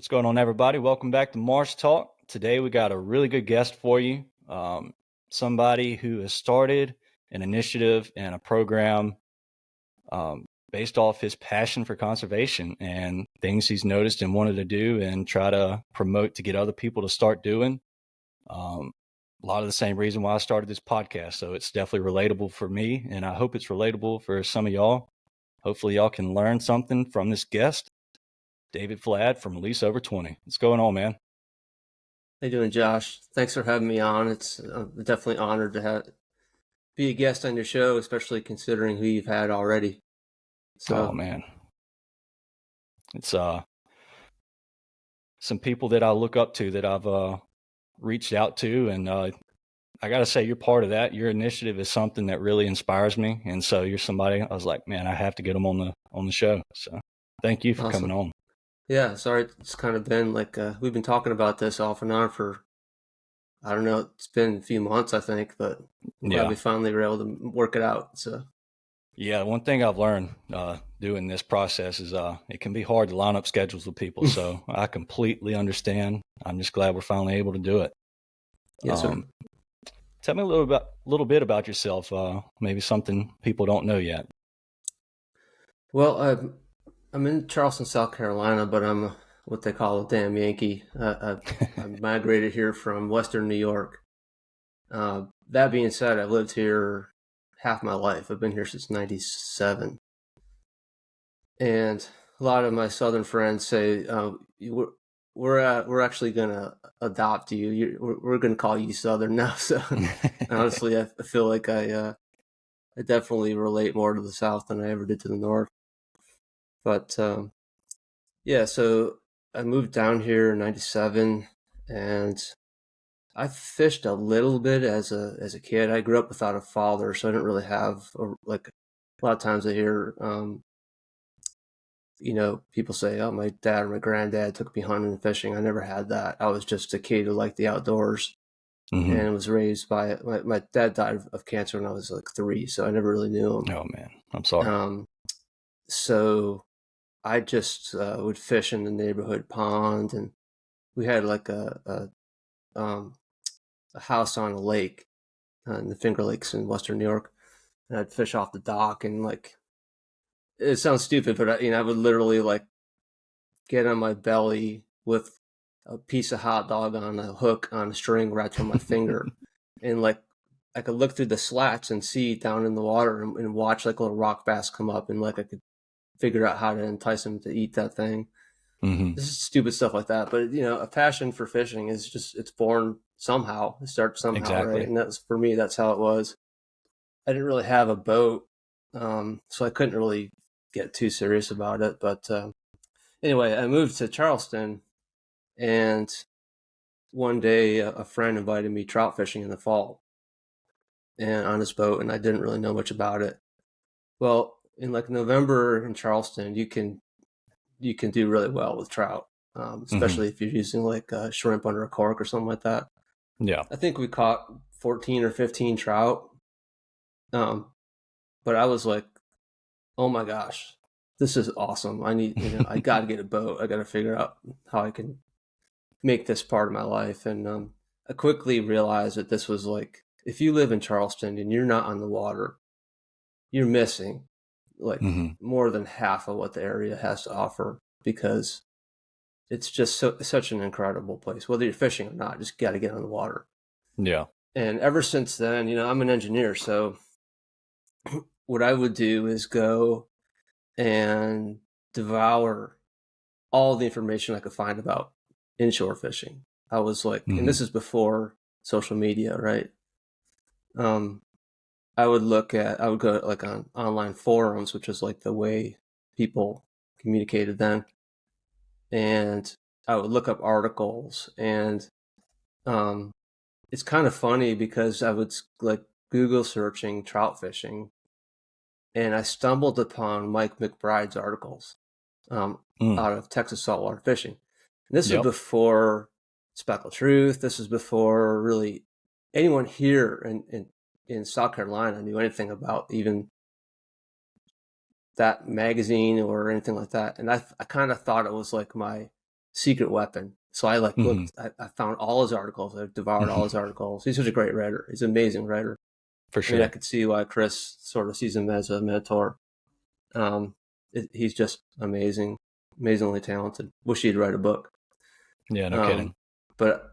What's going on, everybody? Welcome back to Marsh Talk. Today we got a really good guest for you. Somebody who has started an initiative and a program based off his passion for conservation and things he's noticed and wanted to do and try to promote to get other people to start doing. A lot of the same reason why I started this podcast. So it's definitely relatable for me, and I hope it's relatable for some of y'all. Hopefully y'all can learn something from this guest, David Fladd from Lease Over 20. What's going on, man? How you doing, Josh? Thanks for having me on. It's definitely honored to be a guest on your show, especially considering who you've had already. Oh man, it's some people that I look up to that I've reached out to, and I gotta say, you're part of that. Your initiative is something that really inspires me, and so you're somebody I was like, man, I have to get them on the show. So thank you for coming on. Yeah, sorry, it's kind of been like we've been talking about this off and on for, I don't know, it's been a few months, I think, but I'm glad we finally were able to work it out. So yeah, one thing I've learned doing this process is it can be hard to line up schedules with people. So I completely understand. I'm just glad we're finally able to do it. Yes, sir. Tell me a little bit about yourself. Maybe something people don't know yet. Well, I'm in Charleston, South Carolina, but I'm what they call a damn Yankee. I migrated here from Western New York. That being said, I've lived here half my life. I've been here since '97, and a lot of my Southern friends say we're actually gonna adopt you. We're gonna call you Southern now. So honestly, I feel like I definitely relate more to the South than I ever did to the North. But yeah, so I moved down here in '97, and I fished a little bit as a kid. I grew up without a father, so I didn't really have like a lot of times I hear people say, "Oh, my dad or my granddad took me hunting and fishing." I never had that. I was just a kid who liked the outdoors and was raised by it. My dad died of cancer when I was like 3, so I never really knew him. Oh man, I'm sorry. So I just would fish in the neighborhood pond, and we had like a house on a lake in the Finger Lakes in Western New York, and I'd fish off the dock, and like it sounds stupid, but I would literally like get on my belly with a piece of hot dog on a hook on a string right from my finger, and like I could look through the slats and see down in the water and watch like little rock bass come up, and like I could figure out how to entice them to eat that thing. This is stupid stuff like that, but a passion for fishing is it's born somehow. It starts somehow, Exactly. right? And that's for me. That's how it was. I didn't really have a boat, so I couldn't really get too serious about it. But anyway, I moved to Charleston, and one day a friend invited me trout fishing in the fall, and on his boat, and I didn't really know much about it. Well, in like November in Charleston, you can do really well with trout, especially if you're using like shrimp under a cork or something like that. Yeah. I think we caught 14 or 15 trout. But I was like, oh my gosh, this is awesome. I got to get a boat. I got to figure out how I can make this part of my life. And I quickly realized that this was like, if you live in Charleston and you're not on the water, you're missing like more than half of what the area has to offer, because it's just such an incredible place. Whether you're fishing or not, just got to get on the water. Yeah. And ever since then, I'm an engineer, so what I would do is go and devour all the information I could find about inshore fishing. I was like, and this is before social media, right? I would go like on online forums, which is like the way people communicated then. And I would look up articles, and it's kind of funny because I would like Google searching trout fishing, and I stumbled upon Mike McBride's articles out of Texas Saltwater Fishing. And this was before Speckled Truth. This was before really anyone here in South Carolina knew anything about even that magazine or anything like that. And I kind of thought it was like my secret weapon. So I like Mm-hmm. looked, I found all his articles. I devoured all his articles. He's such a great writer. He's an amazing writer. For I mean, I sure. could see why Chris sort of sees him as a mentor. He's just amazing, amazingly talented. Wish he'd write a book. Yeah, no kidding. But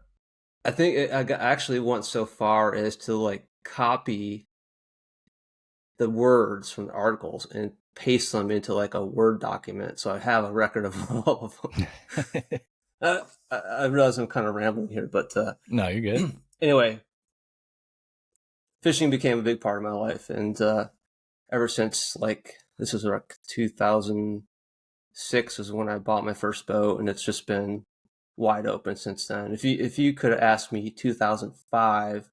I think actually went so far as to like copy the words from the articles and paste them into like a Word document. So I have a record of all of them. I realize I'm kind of rambling here, but No, you're good. anyway, fishing became a big part of my life, and ever since like this was like 2006 is when I bought my first boat, and it's just been wide open since then. If you could have asked me 2005,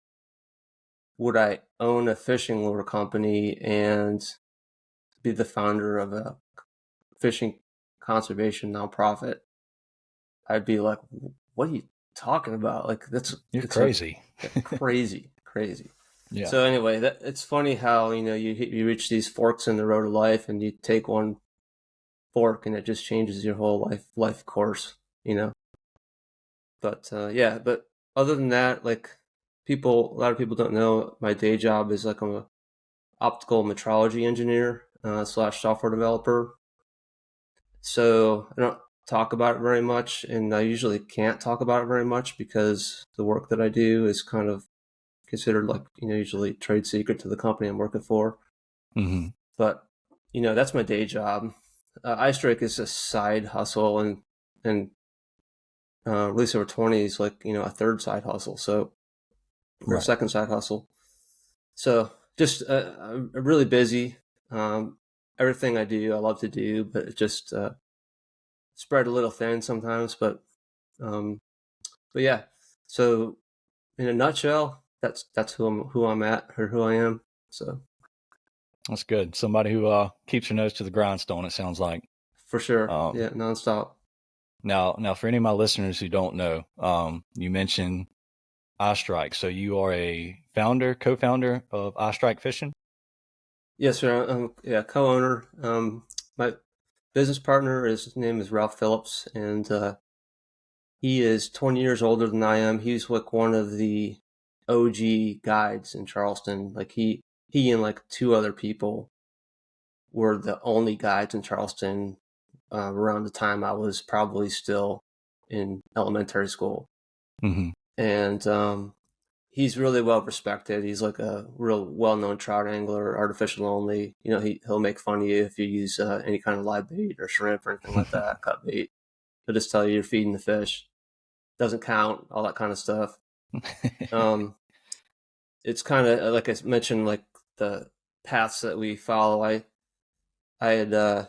would I own a fishing lure company and be the founder of a fishing conservation nonprofit, I'd be like, what are you talking about? Like You're it's crazy. crazy. Yeah. So anyway, it's funny how, you reach these forks in the road of life, and you take one fork and it just changes your whole life course, But but other than that, like a lot of people don't know my day job is like I'm a optical metrology engineer / software developer. So I don't talk about it very much, and I usually can't talk about it very much because the work that I do is kind of considered like, usually trade secret to the company I'm working for. Mm-hmm. But, that's my day job. iStrike is a side hustle, and Release Over 20 is like, a third side hustle. So, or a Right. second side hustle. So just I'm really busy. Everything I do, I love to do, but it just spread a little thin sometimes. But yeah. So in a nutshell, that's who I'm at, or who I am. So That's good. Somebody who keeps her nose to the grindstone, it sounds like. for sure, Um, yeah, nonstop. now, for any of my listeners who don't know, you mentioned iStrike. So you are a co-founder of iStrike Fishing? Yes, sir. Yeah, co-owner. My business partner, his name is Ralph Phillips, and he is 20 years older than I am. He's like one of the OG guides in Charleston. Like he and like two other people were the only guides in Charleston around the time I was probably still in elementary school. Mm-hmm. And he's really well respected. He's like a real well-known trout angler, artificial only. He'll make fun of you if you use any kind of live bait or shrimp or anything like that, cut bait. He'll just tell you you're feeding the fish. Doesn't count, all that kind of stuff. It's kind of like I mentioned, like the paths that we follow. I had I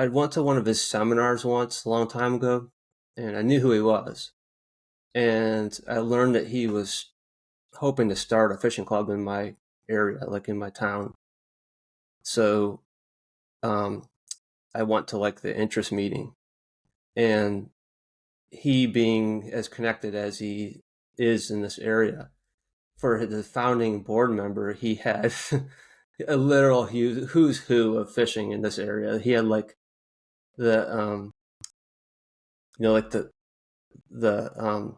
went to one of his seminars once a long time ago, and I knew who he was, and I learned that he was hoping to start a fishing club in my area, like in my town. So I went to like the interest meeting, and he being as connected as he is in this area, for the founding board member, he had a literal who's who of fishing in this area. He had like the like the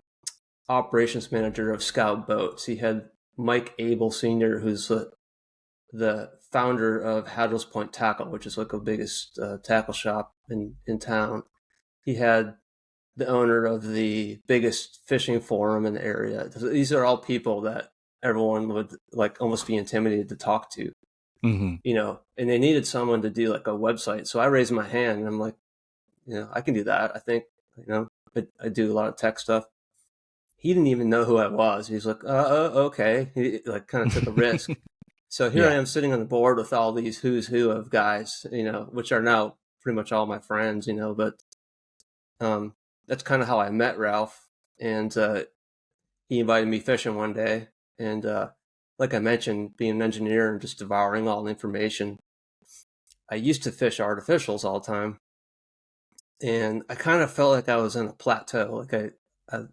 operations manager of Scout Boats. He had Mike Abel Sr., who's the founder of Haddles Point Tackle, which is like the biggest tackle shop in town. He had the owner of the biggest fishing forum in the area. These are all people that everyone would like almost be intimidated to talk to, Mm-hmm. and they needed someone to do like a website. So I raised my hand and I'm like, I can do that. I think, I do a lot of tech stuff. He didn't even know who I was. He's like, okay. He like kind of took a risk. So here I Yeah. am sitting on the board with all these who's who of guys, which are now pretty much all my friends, but that's kind of how I met Ralph. And he invited me fishing one day. And like I mentioned, being an engineer and just devouring all the information, I used to fish artificials all the time. And I kind of felt like I was in a plateau. Like I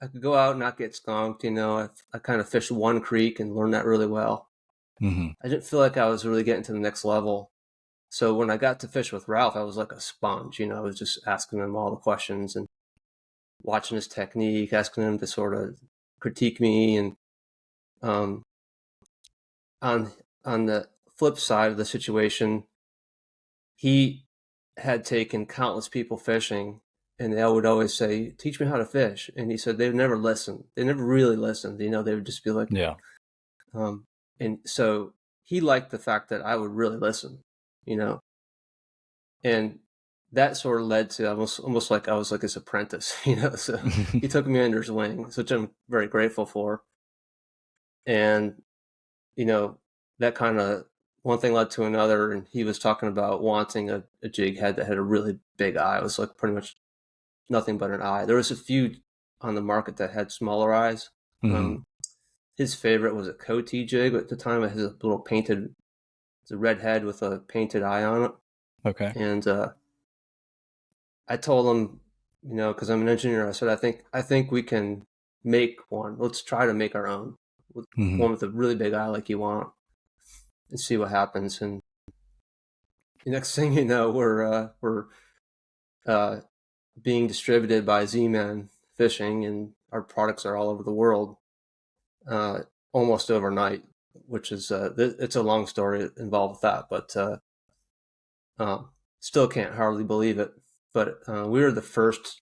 could go out and not get skunked. I kind of fished one creek and learned that really well. Mm-hmm. I didn't feel like I was really getting to the next level. So when I got to fish with Ralph, I was like a sponge. I was just asking him all the questions and watching his technique, asking him to sort of critique me. And um, on on the flip side of the situation, he had taken countless people fishing, and they would always say, "Teach me how to fish." And he said they would never listen. They never really listened. They would just be like, Yeah. um, and so he liked the fact that I would really listen, you know, and that sort of led to almost like I was like his apprentice, So he took me under his wing, which I'm very grateful for. And you know, that kind of one thing led to another, and he was talking about wanting a jig head that had a really big eye. It was like pretty much nothing but an eye. There was a few on the market that had smaller eyes. Hmm. His favorite was a Coty jig at the time. It has a little painted, it's a red head with a painted eye on it. Okay. And I told him, because I'm an engineer, I said, I think we can make one. Let's try to make our own, Hmm. one with a really big eye like you want, and see what happens. And the next thing you know, we're uh, being distributed by Z-Man Fishing, and our products are all over the world uh, almost overnight. Which is it's a long story involved with that, but still can't hardly believe it. But we were the first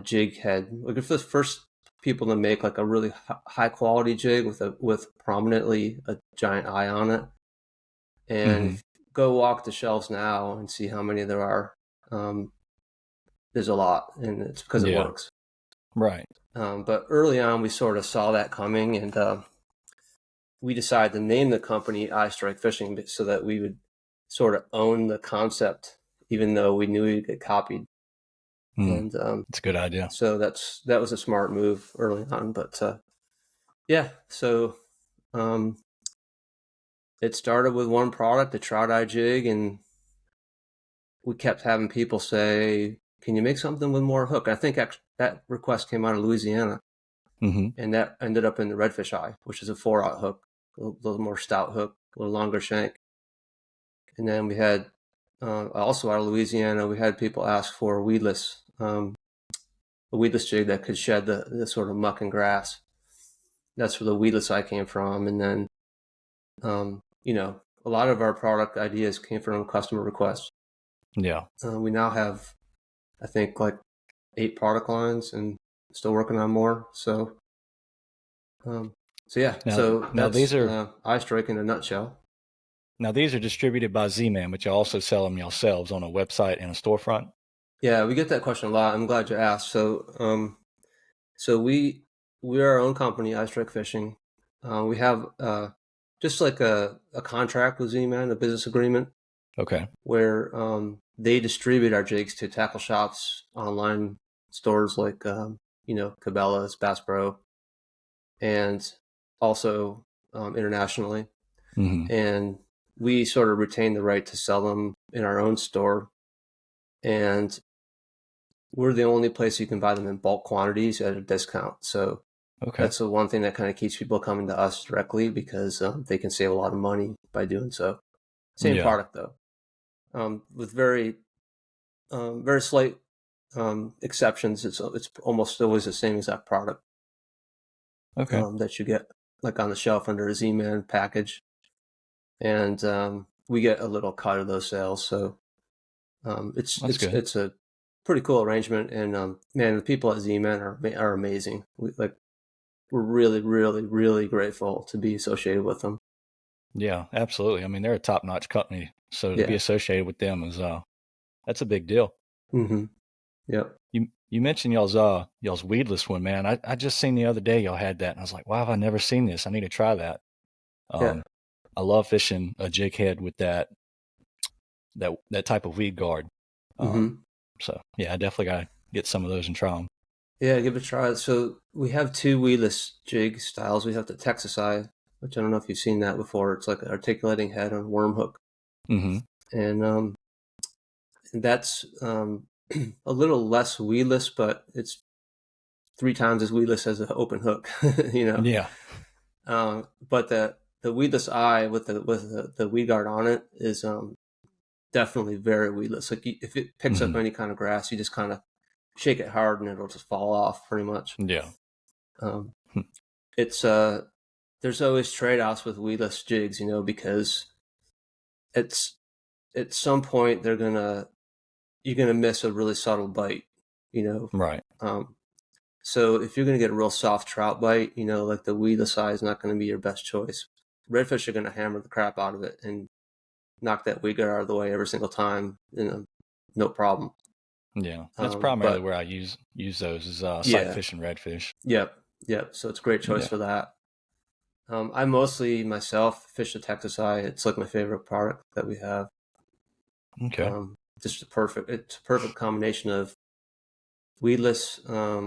jig head, like the first people to make like a really high quality jig with prominently a giant eye on it. And Hmm. if you go walk the shelves now and see how many there are, there's a lot, and it's because it Yeah. works. Right. But early on, we sort of saw that coming, and we decided to name the company I Strike Fishing so that we would sort of own the concept, even though we knew we'd get copied. Mm. And It's a good idea. so that was a smart move early on. But yeah, so um, it started with one product, the trout eye jig, and we kept having people say, "Can you make something with more hook?" I think that request came out of Louisiana, Hmm. and that ended up in the redfish eye, which is a 4/0 hook, a little more stout hook, a little longer shank. And then we had also out of Louisiana, we had people ask for a weedless jig that could shed the sort of muck and grass. That's where the weedless eye came from. And then, a lot of our product ideas came from customer requests. Yeah. We now have, I think, like 8 product lines, and still working on more. Um, so yeah, Now, so now that's these are eye strike in a nutshell. now these are distributed by Z-Man, but you also sell them yourselves on a website and a storefront. Yeah, we get that question a lot. I'm glad you asked. So we're our own company, I Strike Fishing. We have just like a contract with Z-Man, a business agreement, Okay. where they distribute our jigs to tackle shops, online stores like Cabela's, Bass Pro, and also internationally. Hmm. And we sort of retain the right to sell them in our own store. And we're the only place you can buy them in bulk quantities at a discount. So Okay. that's the one thing that kind of keeps people coming to us directly, because they can save a lot of money by doing so. Same Yeah. product though, with very slight exceptions. It's almost always the same exact product Okay. that you get like on the shelf under a Z-Man package, and we get a little cut of those sales. So That's good. it's a pretty cool arrangement, and man, the people at Z-Man are amazing. We're really, really, really grateful to be associated with them. Yeah, absolutely. I mean, they're a top-notch company, so to be Yeah. associated with them is that's a big deal. Mm-hmm. Yep. You mentioned y'all's weedless one, man. I just seen the other day y'all had that, and I was like, wow, I've never seen this. I need to try that. Yeah. I love fishing a jig head with that type of weed guard. Mm-hmm. So yeah, I definitely gotta get some of those and try them. Yeah, give it a try. So we have 2 weedless jig styles. We have the Texas eye, which I don't know if you've seen that before. It's like an articulating head on a worm hook, Mm-hmm. and that's a little less weedless, but it's 3 times as weedless as an open hook. you know. Yeah. But the weedless eye with the weed guard on it is definitely very weedless. Like if it picks up any kind of grass, you just kind of shake it hard and it'll just fall off pretty much. Yeah. It's there's always trade-offs with weedless jigs, because it's at some point you're gonna miss a really subtle bite, Right. So if you're gonna get a real soft trout bite, like the weedless eye is not gonna be your best choice. Redfish are gonna hammer the crap out of it and knock that weed guard out of the way every single time, no problem. Yeah. That's primarily But where I use those is sight yeah, fishing redfish. yep. So it's a great choice Yeah. for that. I mostly myself fish the Texas eye. It's like my favorite product that we have. Okay. It's a perfect combination of weedless,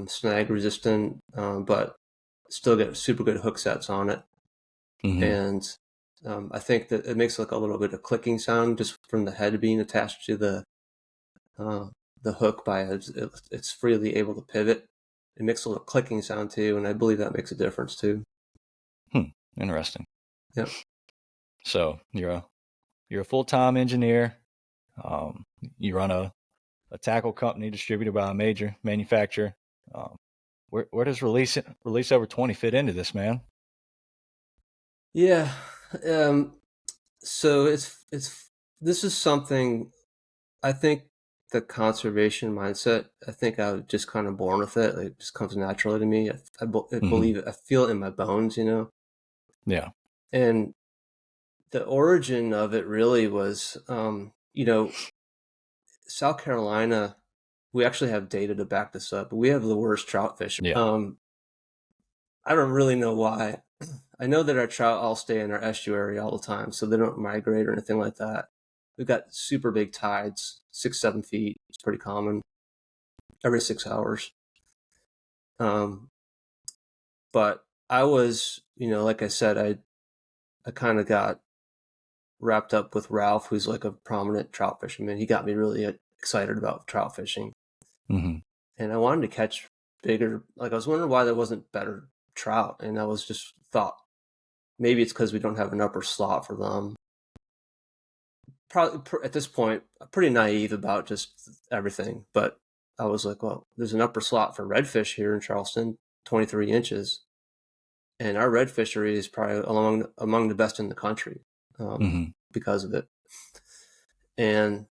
snag resistant, but still get super good hook sets on it. And I think that it makes like a little bit of clicking sound just from the head being attached to the hook by it's freely able to pivot. It makes a little clicking sound too, and I believe that makes a difference too. Interesting. Yep. So you're a full-time engineer. You run a tackle company distributed by a major manufacturer. Where does release over 20 fit into this, man? Yeah. So it's this is something I think the conservation mindset. I think I was just kind of born with it. It just comes naturally to me. I believe it. I feel it in my bones, Yeah. And the origin of it really was, South Carolina. We actually have data to back this up. But we have the worst trout fish. Yeah. I don't really know why. I know that our trout all stay in our estuary all the time, so they don't migrate or anything like that. We've got super big tides, 6-7 feet. It's pretty common every 6 hours. But I was, like I said, I kind of got wrapped up with Ralph, who's like a prominent trout fisherman. He got me really excited about trout fishing. And I wanted to catch bigger. Like I was wondering why there wasn't better trout, and I was just thought maybe it's because we don't have an upper slot for them. Probably at this point, pretty naive about just everything, but I was like, well, there's an upper slot for redfish here in Charleston, 23 inches, and our red fishery is probably among the best in the country because of it. And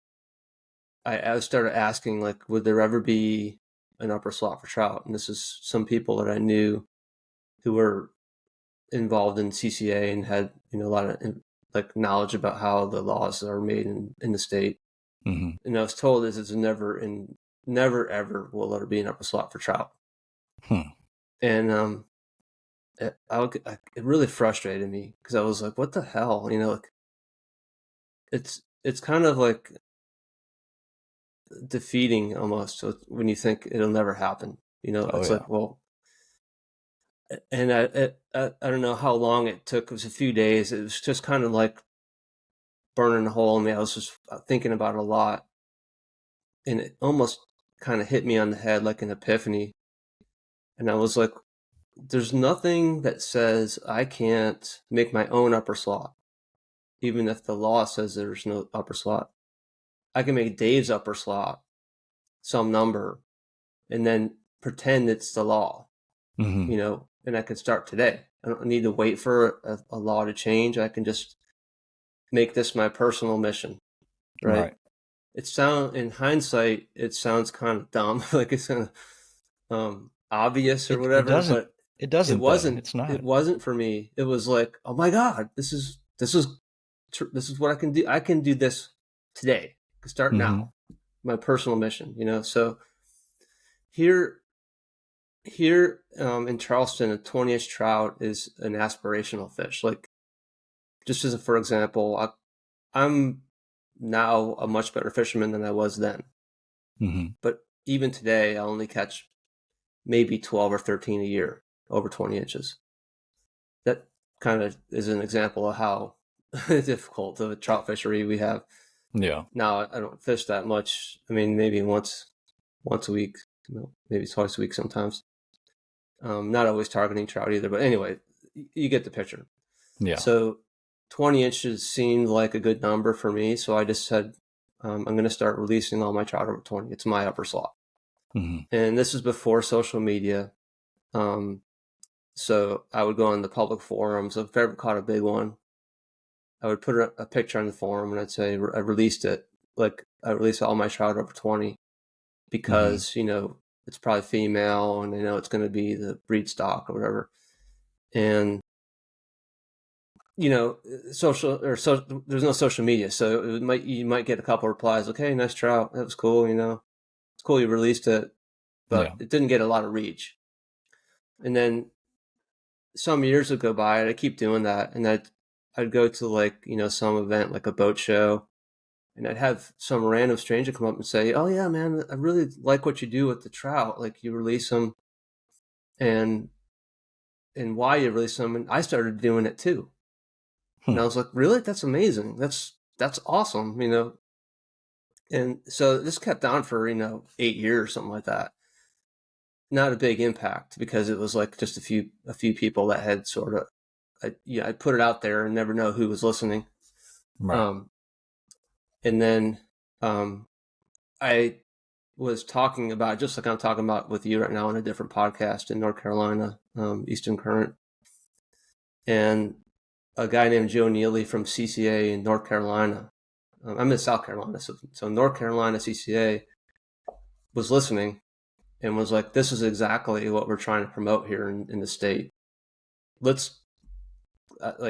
I started asking, like, would there ever be an upper slot for trout? And this is some people that I knew who were involved in CCA and had a lot of like knowledge about how the laws are made in the state. And I was told this is never ever will there be an upper slot for trout. And it really frustrated me because I was like, what the hell, like it's kind of like defeating almost when you think it'll never happen. It's like, well. And I don't know how long it took. It was a few days. It was just kind of like burning a hole in me. I was just thinking about it a lot. And it almost kind of hit me on the head like an epiphany. And I was like, there's nothing that says I can't make my own upper slot, even if the law says there's no upper slot. I can make Dave's upper slot, some number, and then pretend it's the law, and I can start today. I don't need to wait for a law to change. I can just make this my personal mission, right? In hindsight, it sounds kind of dumb, like it's kind of obvious or whatever. But it doesn't. It wasn't. It's not. It wasn't for me. It was like, oh my God, this is what I can do. I can do this today. I can start now. My personal mission, So here in Charleston, a 20-inch trout is an aspirational fish. Like, just for example, I'm now a much better fisherman than I was then. But even today, I only catch maybe 12 or 13 a year over 20 inches. That kind of is an example of how difficult of a trout fishery we have. Yeah. Now, I don't fish that much. I mean, maybe once a week, maybe twice a week sometimes. Not always targeting trout either, but anyway, you get the picture. Yeah. So 20 inches seemed like a good number for me. So I just said, I'm going to start releasing all my trout over 20. It's my upper slot. Mm-hmm. And this is before social media. So I would go on the public forums. If I ever caught a big one, I would put a picture on the forum and I'd say I released it. Like I released all my trout over 20 because, it's probably female and I know it's going to be the breed stock or whatever. And, there's no social media. So you might get a couple replies like, hey, nice trout. That was cool. It's cool you released it, but it didn't get a lot of reach. And then some years would go by and I keep doing that. And I'd go to some event, like a boat show, and I'd have some random stranger come up and say, oh yeah, man, I really like what you do with the trout. Like you release them and why you release them. And I started doing it too. And I was like, really? That's amazing. That's awesome. And so this kept on for, 8 years, something like that. Not a big impact because it was like just a few people that had sort of, I put it out there and never know who was listening. Right. And then I was talking about, just like I'm talking about with you right now on a different podcast in North Carolina, Eastern Current. And a guy named Joe Neely from CCA in North Carolina. I'm in South Carolina. So North Carolina CCA was listening and was like, this is exactly what we're trying to promote here in the state. Let's,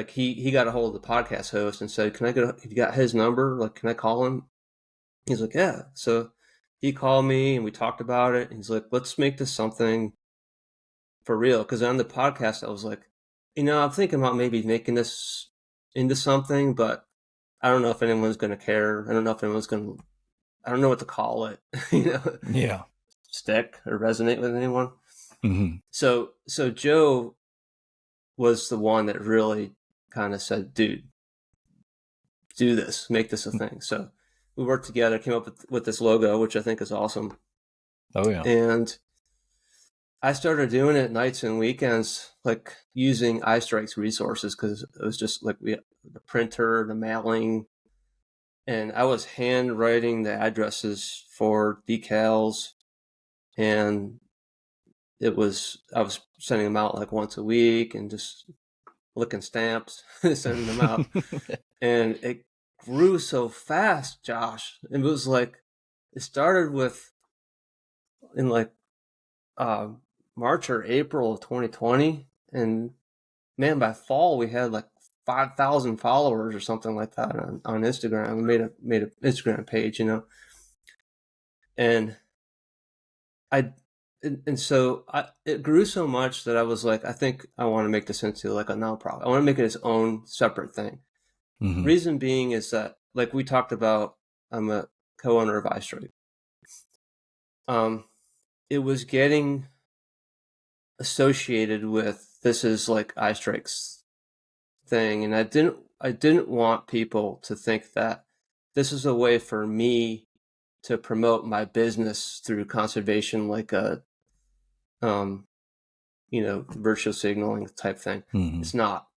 he got a hold of the podcast host and said, you got his number? Like, can I call him? He's like, yeah. So he called me and we talked about it. He's like, let's make this something for real. Because on the podcast, I was like, I'm thinking about maybe making this into something, but I don't know if anyone's going to care. I don't know if I don't know what to call it, Yeah. stick or resonate with anyone. Mm-hmm. So Joe was the one that really kind of said, dude, do this, make this a thing. So we worked together, came up with this logo, which I think is awesome. Oh yeah. And I started doing it nights and weekends, like using iStrike's resources, because it was just like the printer, the mailing, and I was handwriting the addresses for decals, and I was sending them out like once a week and just licking stamps, sending them out. And it grew so fast, Josh. It was like, it started in like March or April of 2020. And man, by fall, we had like 5,000 followers or something like that on Instagram. We made an Instagram page, and it grew so much that I was like, I think I want to make this into like a nonprofit. I want to make it its own separate thing. Mm-hmm. Reason being is that, like we talked about, I'm a co-owner of iStrike. It was getting associated with, this is like iStrike's thing, and I didn't want people to think that this is a way for me to promote my business through conservation, like a virtual signaling type thing. Mm-hmm. It's not.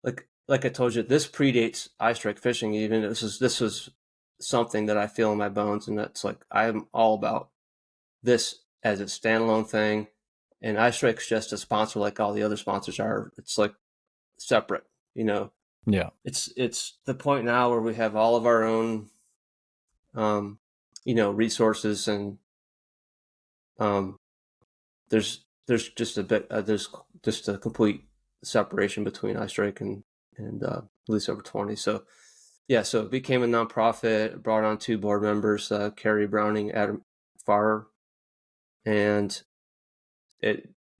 Like I told you, this predates iStrike fishing. Even this was something that I feel in my bones, and that's like, I'm all about this as a standalone thing. And iStrike's just a sponsor like all the other sponsors are. It's like separate, Yeah. It's the point now where we have all of our own, resources, and there's just a complete separation between iStrike and Release Over 20. So yeah, so it became a nonprofit. Brought on 2 board members, Carrie Browning, Adam Farr, and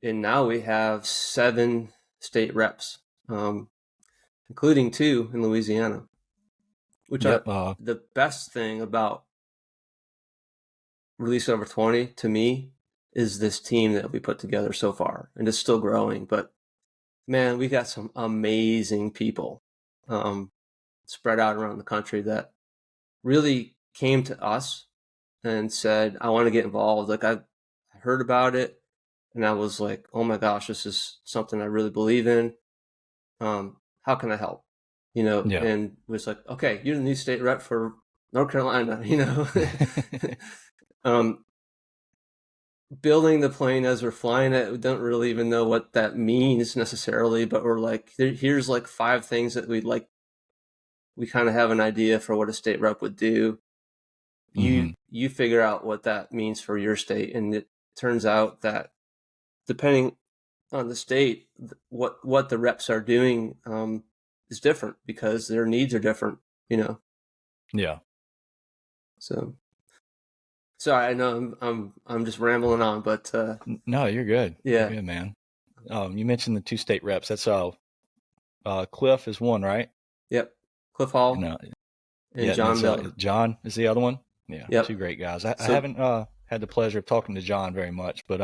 now we have 7 state reps, including 2 in Louisiana, which are the best thing about Release Over 20 to me is this team that we put together so far, and it's still growing. But man, we got some amazing people spread out around the country that really came to us and said, I want to get involved. Like, I heard about it and I was like, oh my gosh, this is something I really believe in. How can I help? Yeah. And was like, okay, you're the new state rep for North Carolina, um, building the plane as we're flying it. We don't really even know what that means necessarily, but we're like, here's like 5 things that we kind of have an idea for what a state rep would do. You figure out what that means for your state, and it turns out that depending on the state, what the reps are doing is different because their needs are different. Yeah. So sorry, I know I'm just rambling on, but No, you're good. yeah. You're good, man. You mentioned the 2 state reps. That's Cliff is one, right? Yep. Cliff And Hall and yeah, and John it's Miller. John is the other one. Yeah, 2 Yep. great guys. I So haven't had the pleasure of talking to John very much, but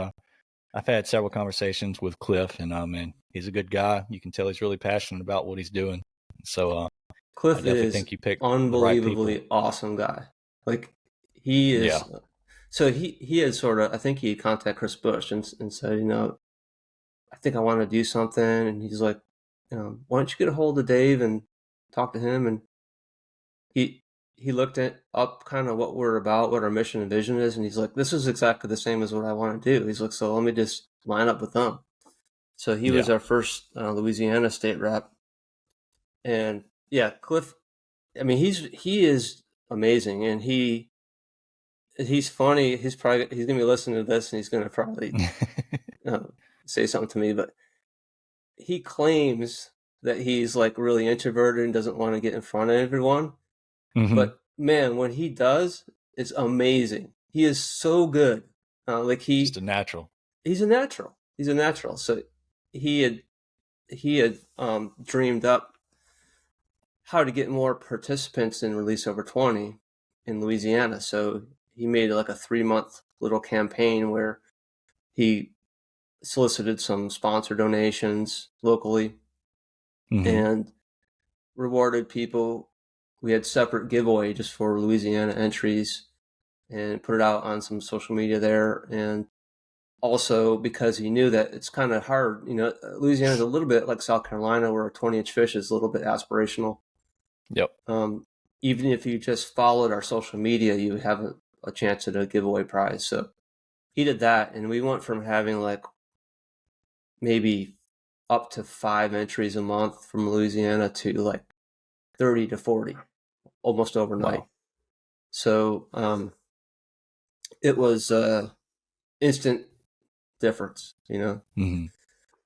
I've had several conversations with Cliff, and man, he's a good guy. You can tell he's really passionate about what he's doing. So I Cliff definitely is think you picked the right people. unbelievably awesome guy. Like he Yeah. is. So he had sort of, I think he contacted Chris Bush and said, I think I want to do something, and he's like, why don't you get a hold of Dave and talk to him? And he he looked up kind of what we're about, what our mission and vision is, and he's like, this is exactly the same as what I want to do. He's like, so let me just line up with them. So he was Yeah. our first Louisiana state rep, and yeah, Cliff. I mean, he is amazing, and he's funny. He's gonna be listening to this, and he's gonna probably uh, say something to me. But he claims that he's like really introverted and doesn't want to get in front of everyone. hmm But man, when he does, it's amazing. He is so good. Like Just a natural. he's a natural. He's a natural. So he had dreamed up how to get more participants in Release Over 20 in Louisiana. So he made like a 3-month little campaign where he solicited some sponsor donations locally hmm and rewarded people. We had separate giveaway just for Louisiana entries and put it out on some social media there. And also because he knew that it's kind of hard, Louisiana is a little bit like South Carolina where a 20-inch fish is a little bit aspirational. Yep. Even if you just followed our social media, you have a chance at a giveaway prize. So he did that, and we went from having like maybe up to 5 entries a month from Louisiana to like 30 to 40 almost overnight. Wow. So it was instant difference, hmm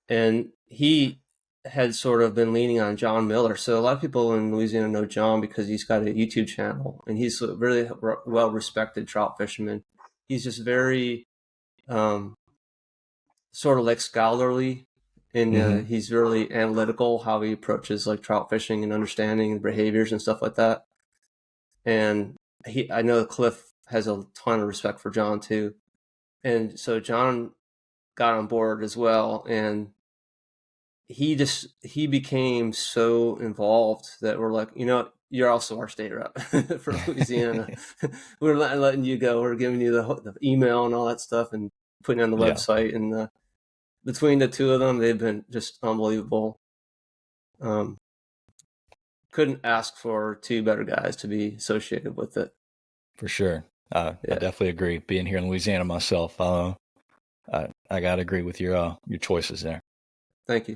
and he had sort of been leaning on John Miller. So a lot of people in Louisiana know John because he's got a YouTube channel, and he's a really well respected trout fisherman. He's just very sort of like scholarly, and hmm he's really analytical how he approaches like trout fishing and understanding the behaviors and stuff like that. And I know Cliff has a ton of respect for John too, and so John got on board as well, and he became so involved that we're like, you're also our state rep for Louisiana. We're letting you go. We're giving you the email and all that stuff and putting it on the Yeah, website. And between the two of them, they've been just unbelievable. Couldn't ask for 2 better guys to be associated with it. for sure. I Yeah. definitely agree. Being here in Louisiana myself, I gotta agree with your choices there. Thank you.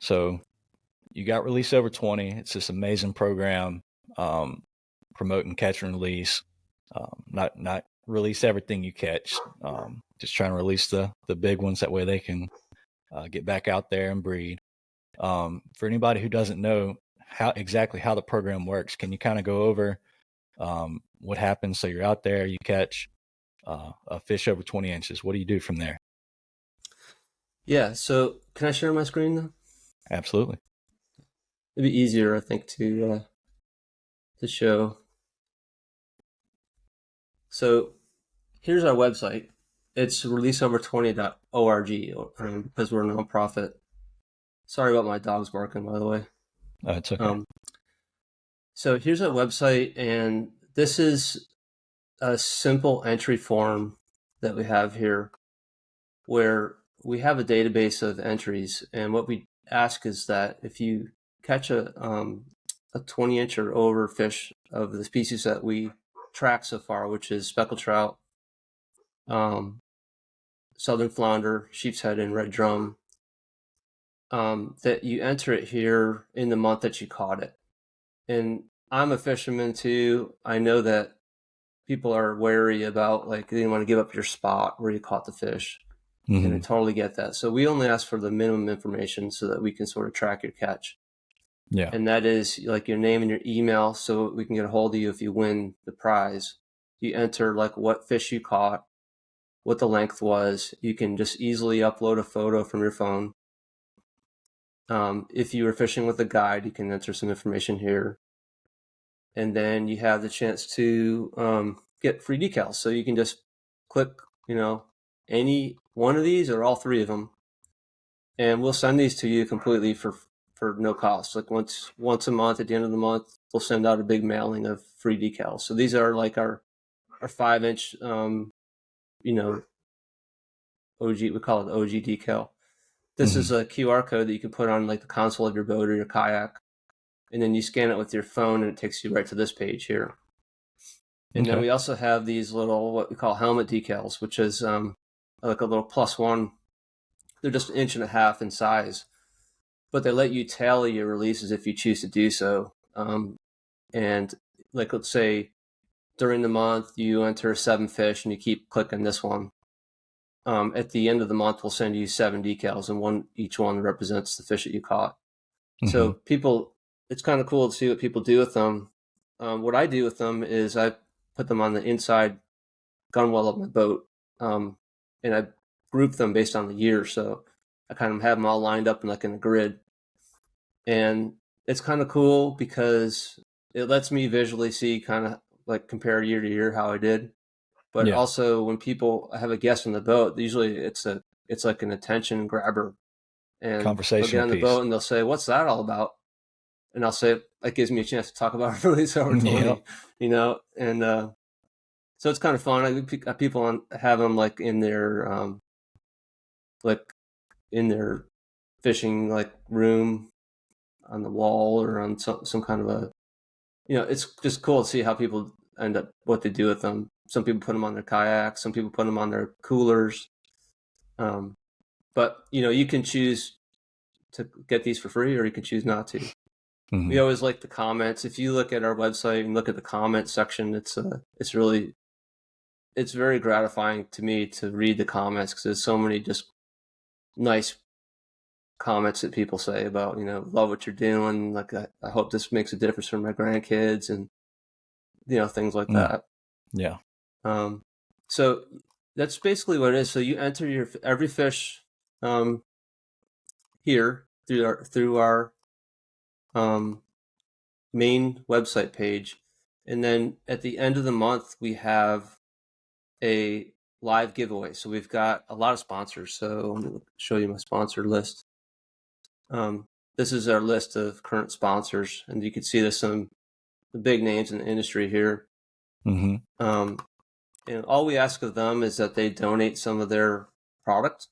So you got Release Over 20. It's this amazing program, promoting catch and release. Not release everything you catch. Just trying to release the big ones. That way they can get back out there and breed. For anybody who doesn't know how the program works, can you kind of go over what happens? So you're out there, you catch a fish over 20 inches. What do you do from there? Yeah. So can I share my screen though? Absolutely. It'd be easier, I think, to show. So here's our website. It's releaseover20.org because we're a nonprofit. Sorry about my dogs barking, by the way. It's okay. So here's our website, and this is a simple entry form that we have here where we have a database of entries. And what we ask is that if you catch a 20-inch or over fish of the species that we track so far, which is speckled trout, southern flounder, sheep's head, and red drum, that you enter it here in the month that you caught it. And I'm a fisherman too. I know that people are wary about, like, they didn't want to give up your spot where you caught the fish. Mm-hmm. And I totally get that. So we only ask for the minimum information so that we can sort of track your catch. Yeah. And that is like your name and your email, so we can get a hold of you if you win the prize. You enter like what fish you caught, what the length was. You can just easily upload a photo from your phone. If you were fishing with a guide, you can enter some information here. And then you have the chance to get free decals. So you can just click, any one of these or all three of them, and we'll send these to you completely for no cost. Like once a month, at the end of the month, we'll send out a big mailing of free decals. So these are like our 5-inch, OG. We call it the OG decal. This is a QR code that you can put on like the console of your boat or your kayak, and then you scan it with your phone, and it takes you right to this page here. And then we also have these little, what we call helmet decals, which is like a little +1. They're just 1.5 inches in size, but they let you tally your releases if you choose to do so. And like, let's say during the month you enter 7 fish and you keep clicking this one. At the end of the month, we'll send you 7 decals, and each one represents the fish that you caught. So people, it's kind of cool to see what people do with them. What I do with them is I put them on the inside gunwale of my boat, and I group them based on the year. So I kind of have them all lined up in a grid. And it's kind of cool because it lets me visually see, kind of like compare year to year how I did. But also when people have a guest on the boat, usually it's like an attention grabber. And they'll get on the boat and they'll say, "What's that all about?" And I'll say, that gives me a chance to talk about a release over 20, and so it's kind of fun. People have them like in their fishing like room on the wall or on some kind of a, it's just cool to see how people end up, what they do with them. Some people put them on their kayaks, some people put them on their coolers. But you can choose to get these for free, or you can choose not to. We always like the comments. If you look at our website and look at the comments section, it's very gratifying to me to read the comments, because there's so many just nice comments that people say about, love what you're doing. Like, I hope this makes a difference for my grandkids, and, things like that. Yeah. So that's basically what it is. So you enter every fish, here through our main website page. And then at the end of the month, we have a live giveaway. So we've got a lot of sponsors. So let me show you my sponsor list. This is our list of current sponsors, and you can see there's some big names in the industry here. And all we ask of them is that they donate some of their product,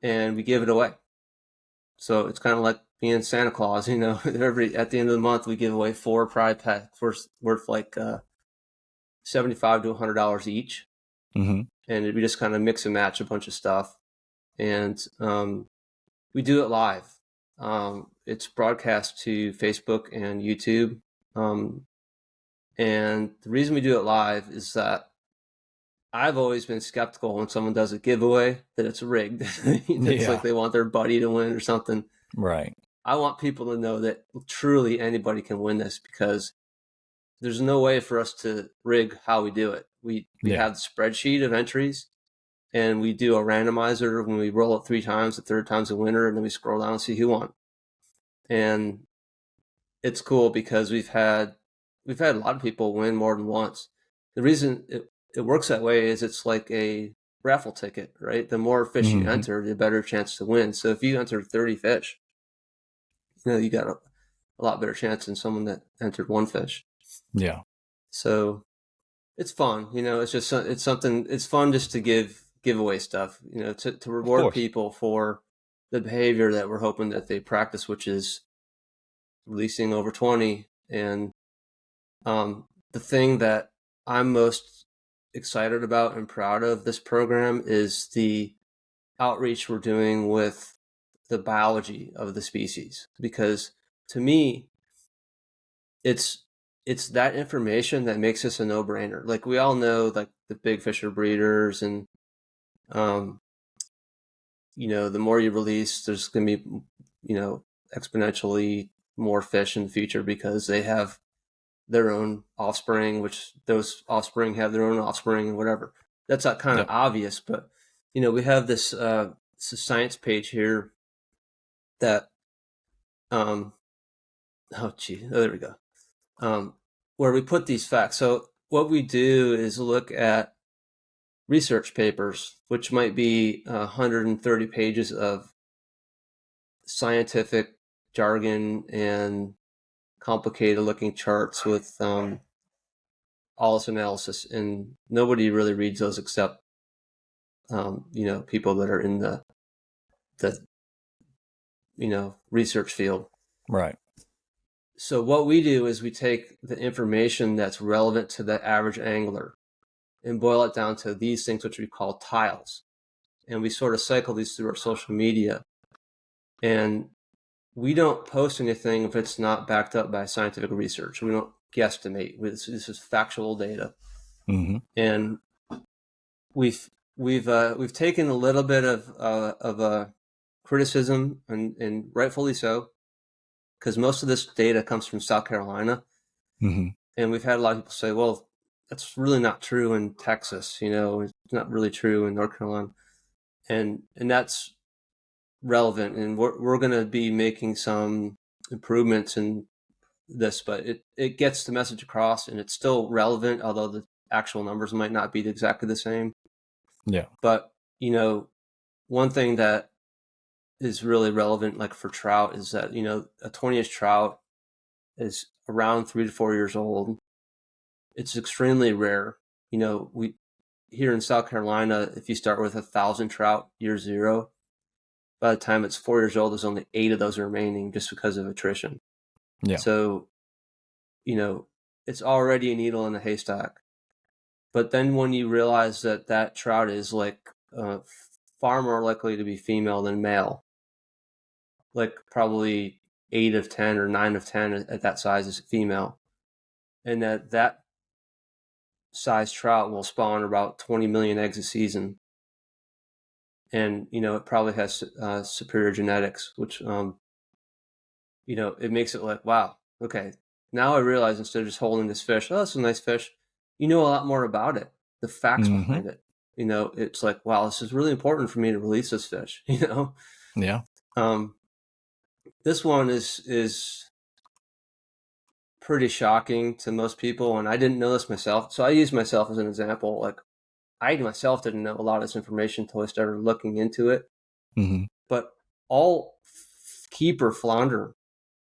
and we give it away. So it's kind of like being Santa Claus, at the end of the month, we give away 4 pride packs worth like $75 to $100 each. And we just kind of mix and match a bunch of stuff. And we do it live. It's broadcast to Facebook and YouTube. And the reason we do it live is that I've always been skeptical when someone does a giveaway that it's rigged. It's like they want their buddy to win or something. Right. I want people to know that truly anybody can win this, because there's no way for us to rig how we do it. We have the spreadsheet of entries, and we do a randomizer when we roll it 3 times. The third time's a winner, and then we scroll down and see who won. And it's cool because we've had a lot of people win more than once. The reason it works that way is it's like a raffle ticket, right? The more fish you enter, the better chance to win. So if you enter 30 fish, you got a lot better chance than someone that entered 1 fish. Yeah. So it's fun, it's something, it's fun just to give away stuff, to reward people for the behavior that we're hoping that they practice, which is releasing over 20. And the thing that I'm most excited about and proud of this program is the outreach we're doing with the biology of the species, because to me, it's that information that makes this a no-brainer. Like, we all know, like, the big fish are breeders, and the more you release, there's going to be exponentially more fish in the future because they have their own offspring, which those offspring have their own offspring and whatever. That's not kind of obvious, but we have this science page here that oh there we go, where we put these facts. So what we do is look at research papers, which might be 130 pages of scientific jargon and complicated looking charts with all this analysis, and nobody really reads those except people that are in the research field. Right. So what we do is we take the information that's relevant to the average angler and boil it down to these things, which we call tiles. And we sort of cycle these through our social media. And we don't post anything if it's not backed up by scientific research. We don't guesstimate. This is factual data. Mm-hmm. And we've taken a little bit of criticism, and rightfully so, because most of this data comes from South Carolina. Mm-hmm. And we've had a lot of people say, well, that's really not true in Texas, it's not really true in North Carolina. And that's relevant. And we're going to be making some improvements in this, but it gets the message across, and it's still relevant, although the actual numbers might not be exactly the same. Yeah. But, one thing that is really relevant, like for trout, is that, a 20-inch trout is around 3 to 4 years old. It's extremely rare. We here in South Carolina, if you start with 1,000 trout year zero, by the time it's 4 years old, there's only 8 of those remaining just because of attrition. Yeah. So, it's already a needle in a haystack. But then when you realize that trout is like far more likely to be female than male, like probably 8 of 10 or 9 of 10 at that size is female, and that size trout will spawn about 20 million eggs a season. And, it probably has superior genetics, which, it makes it like, wow, okay. Now I realize, instead of just holding this fish, oh, that's a nice fish, a lot more about it, the facts behind it. It's like, wow, this is really important for me to release this fish, Yeah. This one is pretty shocking to most people, and I didn't know this myself. So I use myself as an example. Like, I myself didn't know a lot of this information until I started looking into it. Mm-hmm. But all keeper flounder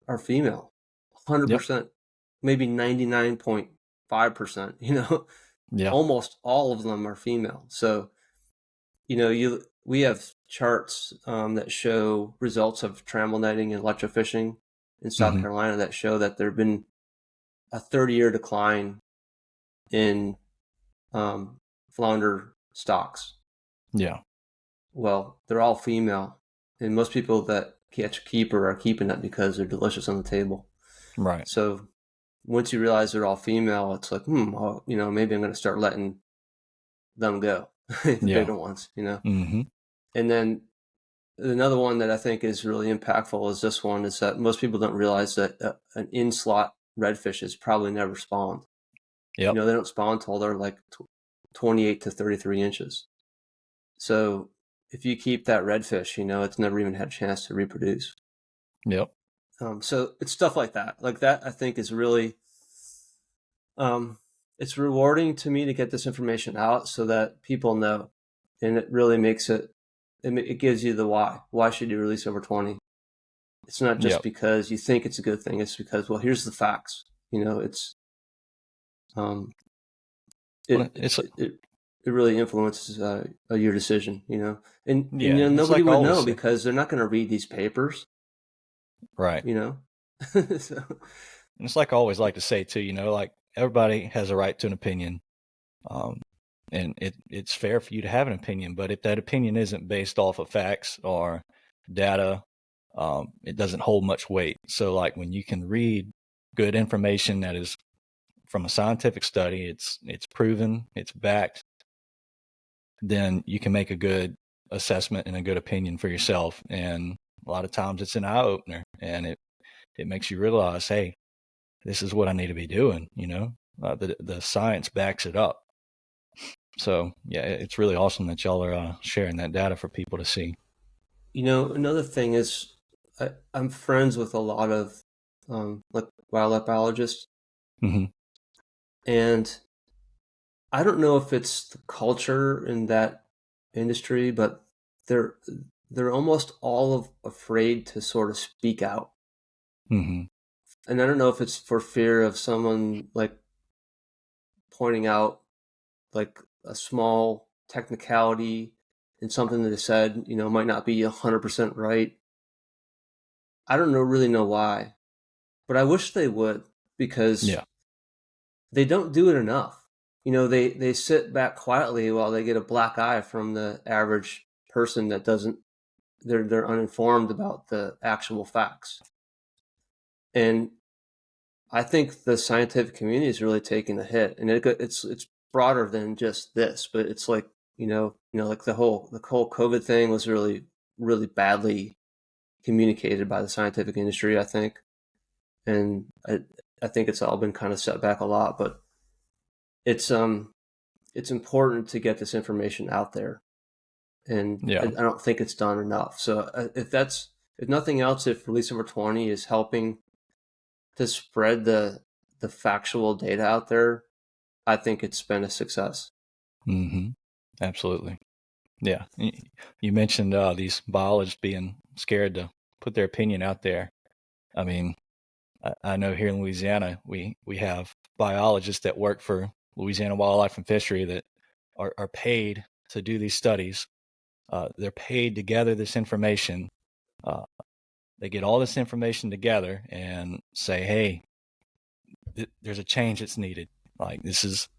are female, 100%, maybe 99.5%. Yeah. Almost all of them are female. So, we have charts that show results of trammel netting and electrofishing in South Mm-hmm. Carolina that show that there have been a 30-year decline in flounder stocks. Yeah. Well, they're all female, and most people that catch a keeper are keeping that because they're delicious on the table. Right. So once you realize they're all female, it's like, well, maybe I'm going to start letting them go, the bigger ones, Mm-hmm. And then another one that I think is really impactful is this one, is that most people don't realize that an in-slot redfish is probably never spawned. Yep. They don't spawn until they're like 28 to 33 inches. So if you keep that redfish, it's never even had a chance to reproduce. Yep. So it's stuff like that. Like that, I think, is really, it's rewarding to me to get this information out so that people know, and it really makes it gives you the why. Why should you release over 20? It's not just because you think it's a good thing. It's because, well, here's the facts. It's, it really influences your decision, and nobody would know because they're not going to read these papers. Right. So, And it's like I always like to say too, like everybody has a right to an opinion. Um, and it's fair for you to have an opinion, but if that opinion isn't based off of facts or data, it doesn't hold much weight. So like when you can read good information that is from a scientific study, it's proven, it's backed, then you can make a good assessment and a good opinion for yourself. And a lot of times it's an eye opener, and it makes you realize, hey, this is what I need to be doing. The science backs it up. So yeah, it's really awesome that y'all are sharing that data for people to see. Another thing is I'm friends with a lot of like wildlife biologists, Hmm. and I don't know if it's the culture in that industry, but they're they're almost all afraid to sort of speak out. Hmm. And I don't know if it's for fear of someone like pointing out like a small technicality in something that they said, might not be 100% right. I don't really know why, but I wish they would, because Yeah. they don't do it enough. They sit back quietly while they get a black eye from the average person that doesn't, they're uninformed about the actual facts. And I think the scientific community is really taking a hit, and it's broader than just this, but it's like, like the whole COVID thing was really, really badly communicated by the scientific industry, I think. And I think it's all been kind of set back a lot, but it's it's important to get this information out there, and I Yeah. don't think it's done enough. So if nothing else, if release number 20 is helping to spread the factual data out there, I think it's been a success. Hmm. Absolutely. Yeah. You mentioned these biologists being scared to put their opinion out there. I mean, I know here in Louisiana, we have biologists that work for Louisiana Wildlife and Fishery that are paid to do these studies. They're paid to gather this information. Uh, they get all this information together and say, "Hey, there's a change that's needed. Like this is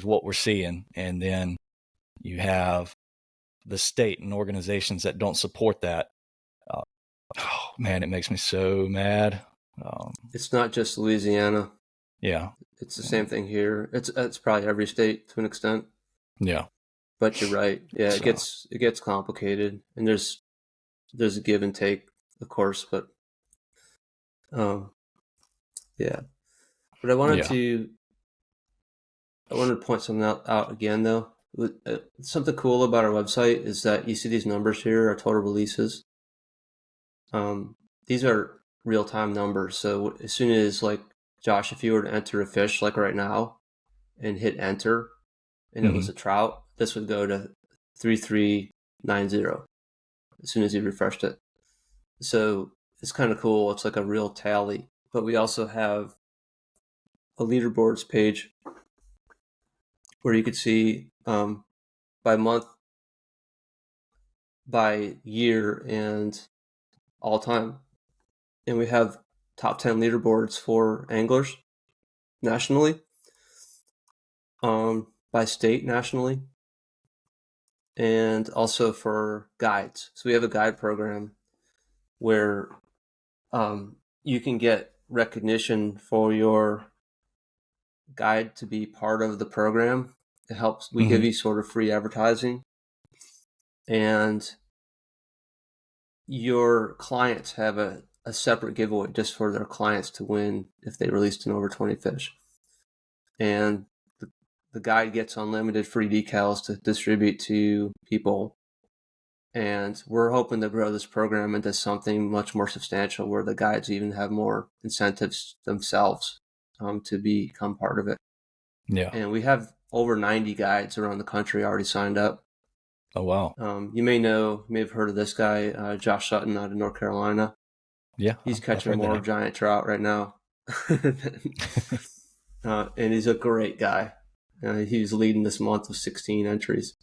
what we're seeing." And then you have the state and organizations that don't support that. Uh, oh man, it makes me so mad. Um, It's not just Louisiana. yeah, It's the same thing here. It's probably every state to an extent. yeah. But you're right. Yeah, it So gets complicated, and there's a give and take, of course. But um, yeah. But yeah. I wanted to point something out again, though. Something cool about our website is that you see these numbers here, our total releases. These are real time numbers. So as soon as, like, Josh, if you were to enter a fish like right now and hit enter, and it Hmm. was a trout, this would go to 3390 as soon as you refreshed it. So it's kind of cool. It's like a real tally. But we also have a leaderboards page where you could see by month, by year, and all time. And we have top 10 leaderboards for anglers nationally, by state nationally, and also for guides. So we have a guide program where you can get recognition for your guide to be part of the program. It helps. We give Hmm. you sort of free advertising, and your clients have a separate giveaway just for their clients to win if they released an over 20 fish. And the guide gets unlimited free decals to distribute to people. And we're hoping to grow this program into something much more substantial, where the guides even have more incentives themselves to become part of it. Yeah. And we have over 90 guides around the country already signed up. Oh wow. You may have heard of this guy, Josh Sutton, out of North Carolina. Yeah, He's I've catching heard the more name. giant trout right now. And he's a great guy. He's leading this month with 16 entries.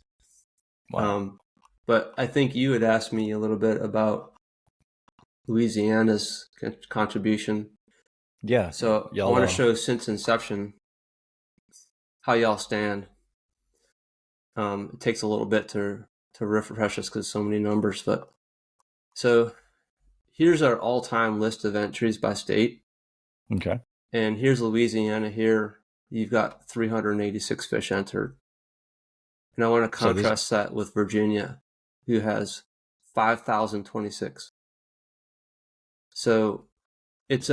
Wow. Um, but I think you had asked me a little bit about Louisiana's contribution. Yeah. So I Y'all, want to show since inception how y'all stand. It takes a little bit to refresh us because so many numbers, but so here's our all-time list of entries by state. okay. And here's Louisiana. Here you've got 386 fish entered. And I want to contrast that with Virginia, who has 5,026. So it's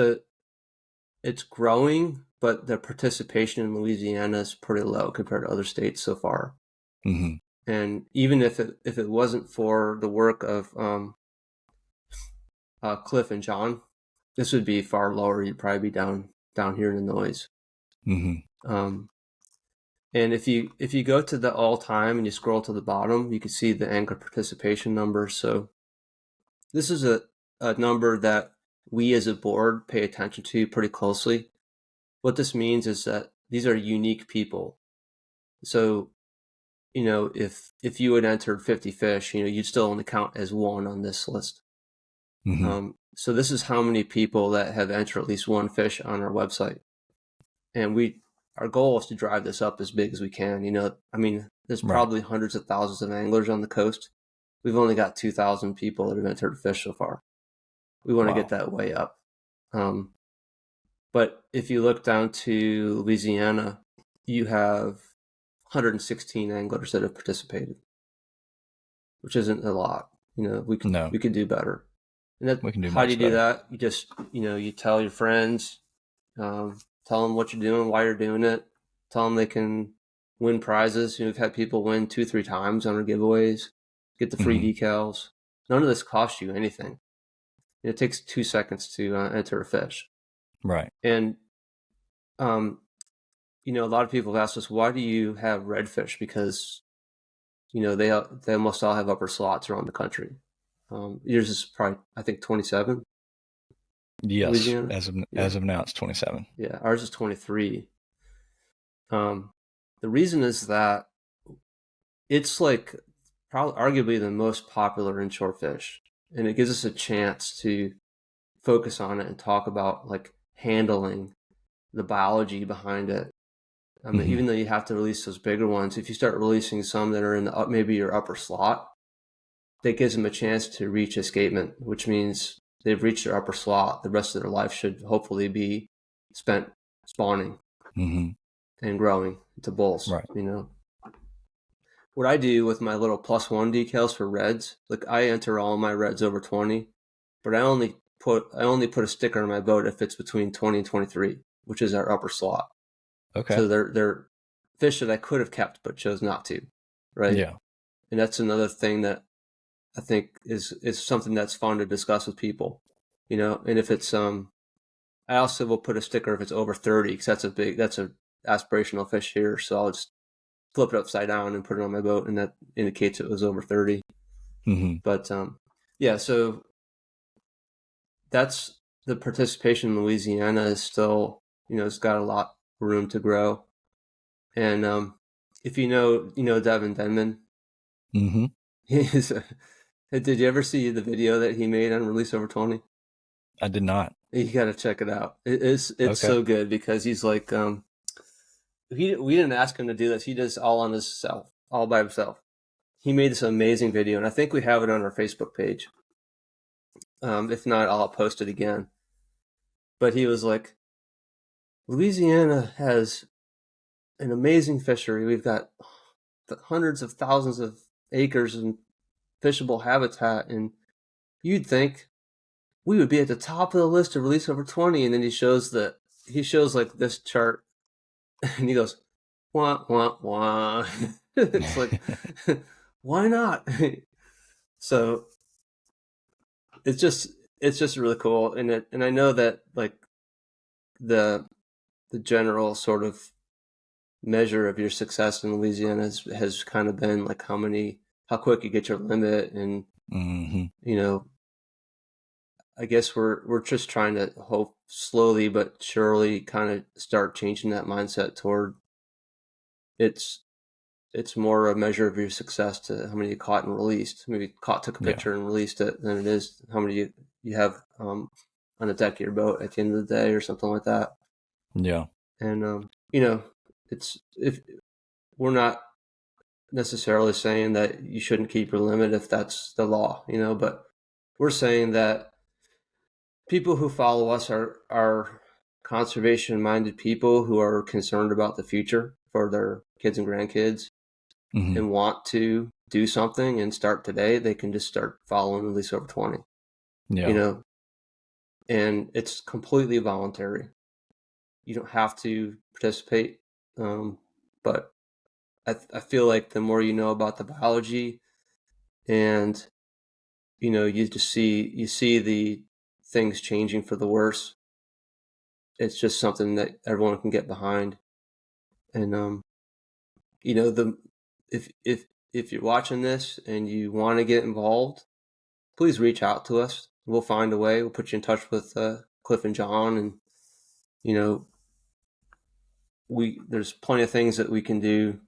growing, but the participation in Louisiana is pretty low compared to other states so far. Mm-hmm. And even if it wasn't for the work of Cliff and John, this would be far lower. You'd probably be down here in the noise. Mm-hmm. And if you go to the all time and you scroll to the bottom, you can see the angler participation numbers. So this is a number that we as a board pay attention to pretty closely. What this means is that these are unique people. So, if you had entered 50 fish, you'd still only count as one on this list. Mm-hmm. So this is how many people that have entered at least one fish on our website. And our goal is to drive this up as big as we can. There's probably hundreds of thousands of anglers on the coast. We've only got 2,000 people that have entered a fish so far. We want to get that way up. But if you look down to Louisiana, you have 116 anglers that have participated, which isn't a lot. We could do better. And we can do how do you do better. that? You just, you tell your friends, tell them what you're doing, why you're doing it, tell them they can win prizes. We've had people win 2-3 times on our giveaways, get the free decals. None of this costs you anything. It takes 2 seconds to enter a fish. Right. And, a lot of people have asked us, why do you have redfish? Because, they almost all have upper slots around the country. Yours is probably, I think, 27. Yes, Louisiana? as of now, it's 27. Yeah, ours is 23. The reason is that it's like probably arguably the most popular inshore fish, and it gives us a chance to focus on it and talk about like handling the biology behind it. Even though you have to release those bigger ones, if you start releasing some that are in the maybe your upper slot, that gives them a chance to reach escapement, which means they've reached their upper slot. The rest of their life should hopefully be spent spawning and growing into bulls. Right. What I do with my little +1 decals for reds, like I enter all my reds over 20, but I only put a sticker on my boat if it's between 20 and 23, which is our upper slot. Okay. So they're fish that I could have kept but chose not to, right? Yeah. And that's another thing that I think is something that's fun to discuss with people, And if it's I also will put a sticker if it's over 30 because that's a aspirational fish here. So I'll just flip it upside down and put it on my boat, and that indicates it was over 30. But yeah, so that's the participation in Louisiana is still, it's got a lot of room to grow. And if Devin Denman, did you ever see the video that he made on Release Over 20? I did not. You got to check it out. It's so good because he's like, we didn't ask him to do this. He does all on himself, all by himself. He made this amazing video, and I think we have it on our Facebook page. If not, I'll post it again. But he was like, Louisiana has an amazing fishery. We've got hundreds of thousands of acres and fishable habitat, and you'd think we would be at the top of the list to Release Over 20. And then he shows like this chart, and he goes, wah, wah, wah. It's like, why not? So it's just really cool. And I know that like the general sort of measure of your success in Louisiana has kind of been like how quick you get your limit. And, I guess we're just trying to hope slowly but surely kind of start changing that mindset toward it's more a measure of your success to how many you caught and released. Maybe caught, took a picture and released it than it is how many you have on the deck of your boat at the end of the day or something like that. Yeah. And it's if we're not necessarily saying that you shouldn't keep your limit if that's the law, but we're saying that people who follow us are conservation minded people who are concerned about the future for their kids and grandkids Mm-hmm. and want to do something and start today. They can just start following Release Over 20, Yeah. And it's completely voluntary. You don't have to participate. But I feel like the more you know about the biology, and you see the things changing for the worse. It's just something that everyone can get behind. And the if you're watching this and you want to get involved, please reach out to us. We'll find a way. We'll put you in touch with Cliff and John, and there's plenty of things that we can do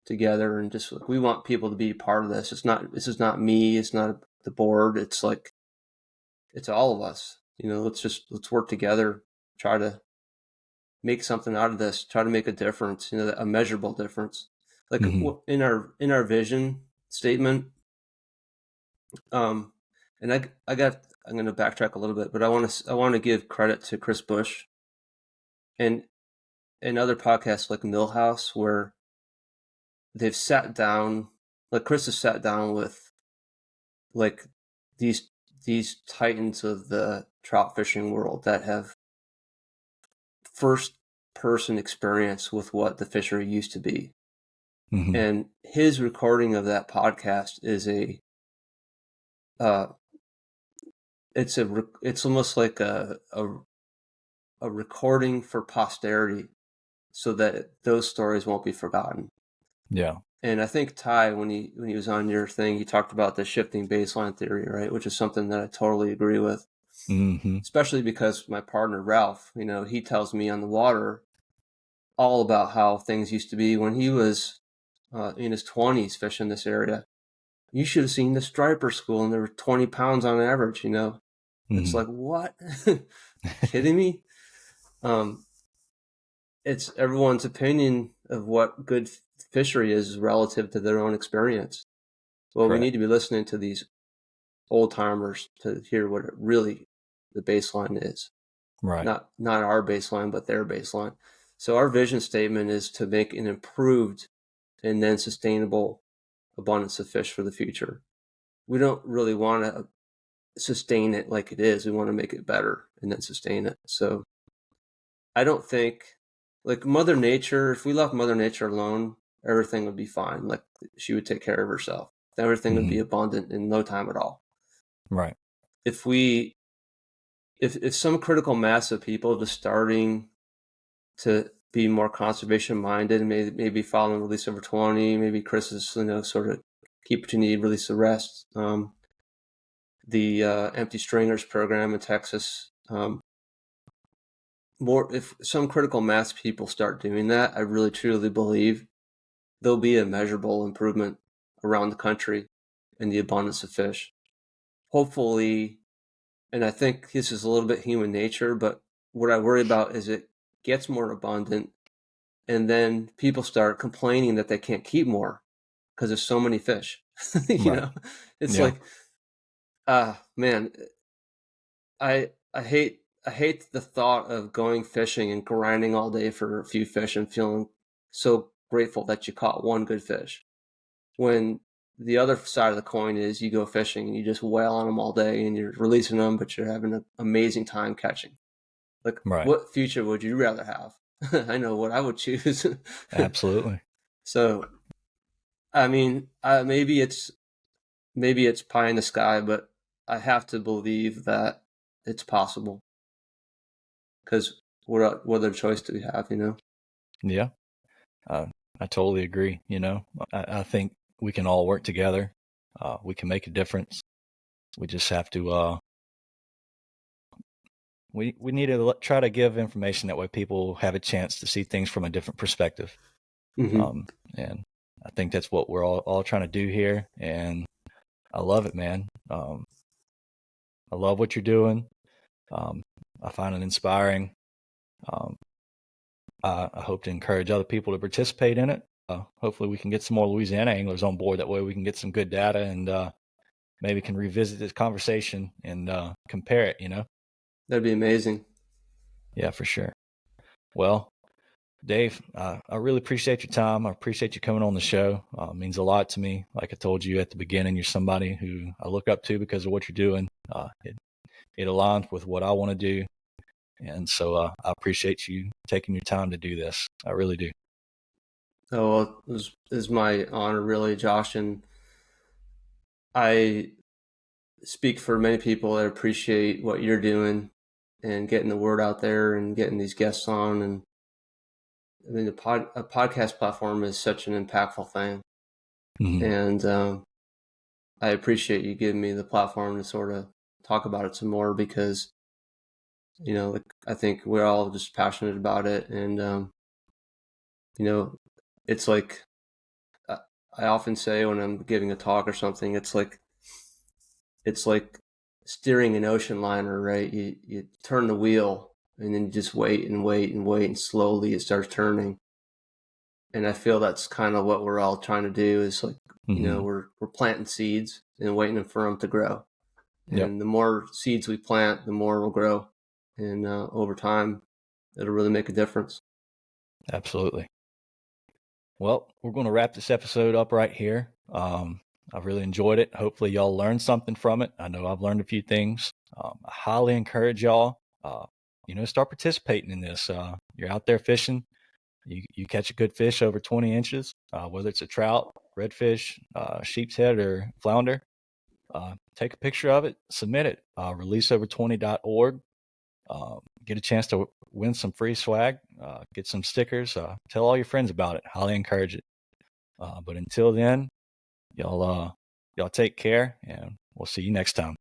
together, and just we want people to be part of this. This is not me. It's not the board. It's like it's all of us. Let's work together. Try to make something out of this. Try to make a difference. A measurable difference. Like Mm-hmm. in our vision statement. And I'm going to backtrack a little bit, but I want to give credit to Chris Bush and other podcasts like Millhouse, where they've sat down, like Chris has sat down with like these titans of the trout fishing world that have first person experience with what the fishery used to be. Mm-hmm. And his recording of that podcast is it's almost like a recording for posterity, so that those stories won't be forgotten. Yeah. And I think Ty, when he was on your thing, he talked about the shifting baseline theory, right? Which is something that I totally agree with. Mm-hmm. Especially because my partner Ralph, he tells me on the water all about how things used to be when he was in his 20s fishing this area. You should have seen the striper school, and there were 20 pounds on average. It's Mm-hmm. like, what? Kidding me? It's everyone's opinion of what good fishery is relative to their own experience. Well, we Correct. need to be listening to these old timers to hear what it really the baseline is. Right. Not our baseline, but their baseline. So our vision statement is to make an improved and then sustainable abundance of fish for the future. We don't really want to sustain it like it is. We want to make it better and then sustain it. So I don't think, like Mother Nature, if we left Mother Nature alone, everything would be fine. Like she would take care of herself. Everything would be abundant in no time at all. Right. If some critical mass of people just starting to be more conservation minded and maybe following Release Over 20, maybe Chris's, sort of keep what you need, release the rest. The Empty Stringers program in Texas. If some critical mass people start doing that, I really truly believe there'll be a measurable improvement around the country in the abundance of fish. Hopefully, and I think this is a little bit human nature, but what I worry about is it gets more abundant and then people start complaining that they can't keep more because there's so many fish. Right. It's Yeah. like, man, I hate the thought of going fishing and grinding all day for a few fish and feeling so grateful that you caught one good fish. When the other side of the coin is you go fishing and you just wail on them all day and you're releasing them, but you're having an amazing time catching. Like, Right. what future would you rather have? I know what I would choose. Absolutely. So, I mean, maybe it's pie in the sky, but I have to believe that it's possible. Because what other choice do we have? Yeah. I totally agree. I think we can all work together. We can make a difference. We just have to, we need to try to give information that way people have a chance to see things from a different perspective. Mm-hmm. And I think that's what we're all trying to do here. And I love it, man. I love what you're doing. I find it inspiring. I hope to encourage other people to participate in it. Hopefully we can get some more Louisiana anglers on board. That way we can get some good data and maybe can revisit this conversation and compare it, That'd be amazing. Yeah, for sure. Well, Dave, I really appreciate your time. I appreciate you coming on the show. It means a lot to me. Like I told you at the beginning, you're somebody who I look up to because of what you're doing. It aligns with what I want to do. And so I appreciate you taking your time to do this. I really do. Oh, well, it was my honor, really, Josh. And I speak for many people that appreciate what you're doing and getting the word out there and getting these guests on. And I mean, a podcast platform is such an impactful thing. Mm-hmm. And I appreciate you giving me the platform to sort of talk about it some more because, I think we're all just passionate about it. And, it's like I often say when I'm giving a talk or something, it's like steering an ocean liner, right? You turn the wheel and then you just wait and wait and wait, and slowly it starts turning. And I feel that's kind of what we're all trying to do is like, Mm-hmm. we're planting seeds and waiting for them to grow. Yep. And the more seeds we plant, the more will grow. And over time, it'll really make a difference. Absolutely. Well, we're going to wrap this episode up right here. I've really enjoyed it. Hopefully y'all learned something from it. I know I've learned a few things. I highly encourage y'all, start participating in this. You're out there fishing. You catch a good fish over 20 inches, whether it's a trout, redfish, sheep's head, or flounder. Take a picture of it, submit it, releaseover20.org. Get a chance to win some free swag, get some stickers, tell all your friends about it. Highly encourage it. But until then, y'all take care, and we'll see you next time.